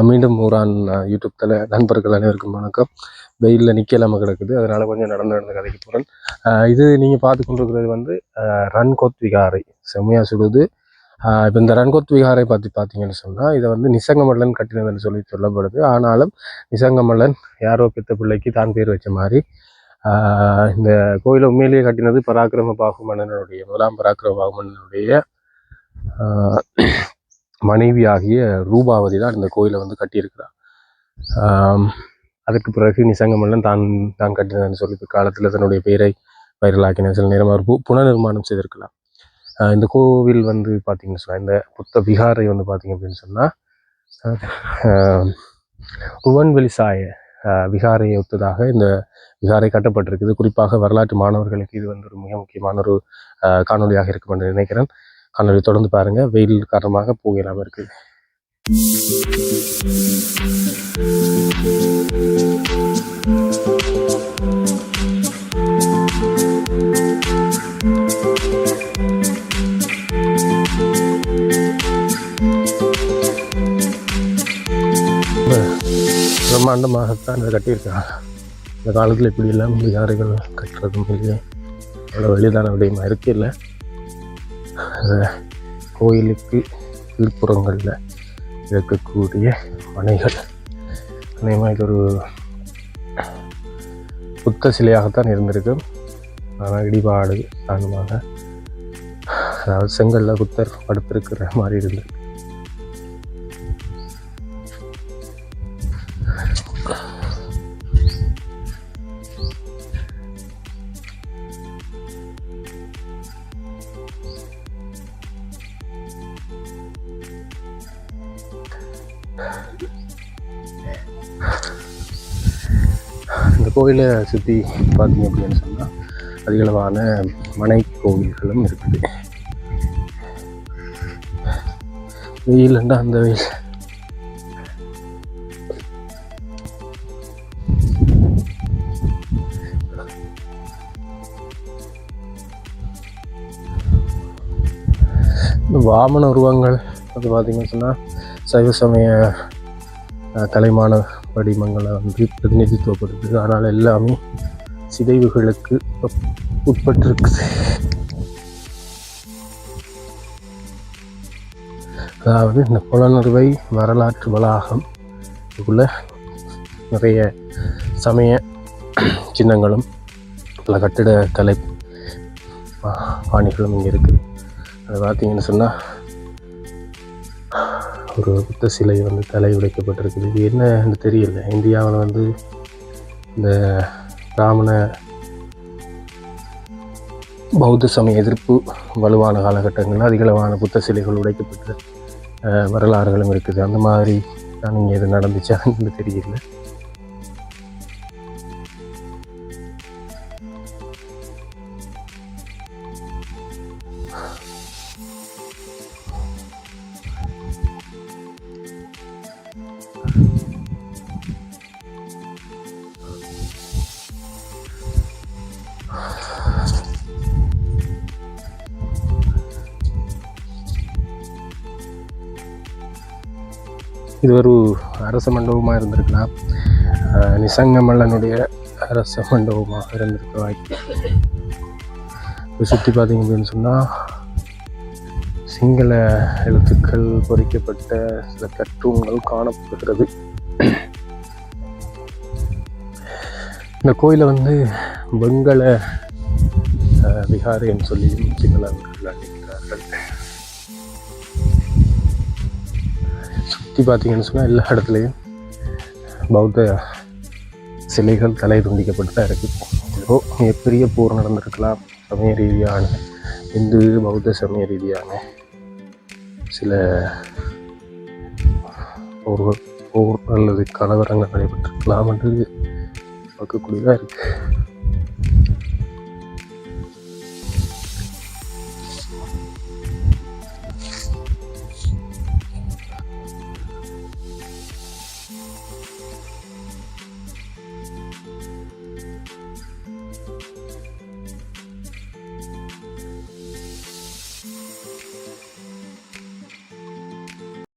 மீண்டும் ஊரான் யூடியூப் தலை நண்பர்கள் அனைவருக்கும் வணக்கம். வெயிலில் நிற்கலாமல் கிடக்குது, அதனால் கொஞ்சம் நடந்து கதைக்கு போகிறேன். இது நீங்கள் பார்த்து கொண்டிருக்கிறது வந்து ரன்கோத் விகாரை, செம்மையாக சுடுது. இப்போ இந்த ரன்கோத் விகாரை பற்றி பார்த்தீங்கன்னு சொன்னால், இதை வந்து நிசங்கமல்லன் கட்டினதுன்னு சொல்லப்படுது. ஆனாலும் நிசங்கமல்லன் யாரோ பெத்த பிள்ளைக்கு தான் பேர் வச்ச மாதிரி இந்த கோயிலை உண்மையிலேயே கட்டினது பராக்கிரம பாகு மன்னனுடைய, முதலாம் பராக்கிரம பாகு மன்னனுடைய மனைவி ஆகிய ரூபாவதி தான் இந்த கோயிலை வந்து கட்டியிருக்கிறார். அதுக்கு பிறகு நிசங்கமல்லன் தான் கட்டினதுன்னு சொல்லி காலத்தில் தன்னுடைய பெயரை வைரலாக்கின. சில நேரம் அவர் புனர்நிர்மாணம் செய்திருக்கலாம். இந்த கோவில் வந்து பார்த்திங்கன்னு சொன்னால், இந்த புத்த விகாரை வந்து பார்த்திங்க அப்படின்னு சொன்னால் ருவன்வெளிசாய விகாரையை ஒத்ததாக இந்த விகாரை கட்டப்பட்டிருக்குது. குறிப்பாக வரலாற்று மாணவர்களுக்கு இது வந்து ஒரு மிக முக்கியமான ஒரு காணொலியாக இருக்கும் என்று நினைக்கிறேன். காணொலி தொடர்ந்து பாருங்கள். வெயில் காரணமாக போகலாமல் இருக்குது. பிரம்மாண்டமாகத்தான் இதை கட்டியிருக்காங்க. இந்த காலத்தில் இப்படி எல்லாம் விகாரைகள் கட்டுறதும் இல்லையே, அவ்வளோ எளிதான விடயமாக இருக்கு. இல்லை, கோயிலுக்கு கீழ்ப்புறங்களில் இருக்கக்கூடிய மனைகள் அநேகமாக இது ஒரு புத்த சிலையாகத்தான் இருந்திருக்கு. ஆனால் இடிபாடு காரணமாக, அதாவது செங்கல்ல புத்தர் படுத்திருக்கிற மாதிரி இருந்திருக்கு. இந்த கோயிலை சுற்றி பார்த்தீங்க அப்படின்னு சொன்னால் அதிகளவான மனை கோவில்களும் இருக்குது. வெயில்ண்டா அந்த வெயில். இந்த வாமன உருவங்கள் அது பார்த்திங்கன்னு சொன்னால் சைவ சமய கலைமான வடிவங்களை வந்து பிரதிநிதித்துவப்படுத்துது. ஆனால் எல்லாமே சிதைவுகளுக்கு உட்பட்டிருக்குது. அதாவது இந்த புலனறுவை வரலாற்று வளாகம் இதுக்குள்ள நிறைய சமய சின்னங்களும் பல கட்டிட கலை பாணிகளும் இங்கே இருக்குது. அது பார்த்தீங்கன்னு சொன்னால் ஒரு புத்த சிலை வந்து தலை உடைக்கப்பட்டிருக்குது. இது என்னன்னு தெரியல. இந்தியாவில் வந்து இந்த பிராமண பௌத்த சமய எதிர்ப்பு வலுவான காலகட்டங்களில் அதிகளவான புத்த சிலைகள் உடைக்கப்பட்ட வரலாறுகளும் இருக்குது. அந்த மாதிரி தான் இங்கே இது நடந்துச்சான்னு தெரியல. இது ஒரு அரச மண்டபமாக இருந்திருக்கலாம். நிசங்கமல்லனுடைய அரச மண்டபமாக இருந்திருக்க வாய்ப்பு. இப்போ சுற்றி பார்த்தீங்க அப்படின்னு சொன்னால் சிங்கள எழுத்துக்கள் பொறிக்கப்பட்ட சில கட்டூன்கள் காணப்படுகிறது. இந்த கோயிலை வந்து வெங்கல விகாரைன்னு சொல்லி சிங்களர்கள் அழைக்கிறார்கள். சுற்றி பார்த்தீங்கன்னு சொன்னால் எல்லா இடத்துலையும் பௌத்த சிலைகள் தலை துண்டிக்கப்பட்டு தான் இருக்குது. ஏதோ மிகப்பெரிய போர் நடந்திருக்கலாம். சமய ரீதியான இந்து பௌத்த சமய ரீதியான சில போர் அல்லது கலவரங்கள் நடைபெற்றிருக்கலாம் என்று பார்க்கக்கூடியதாக இருக்குது.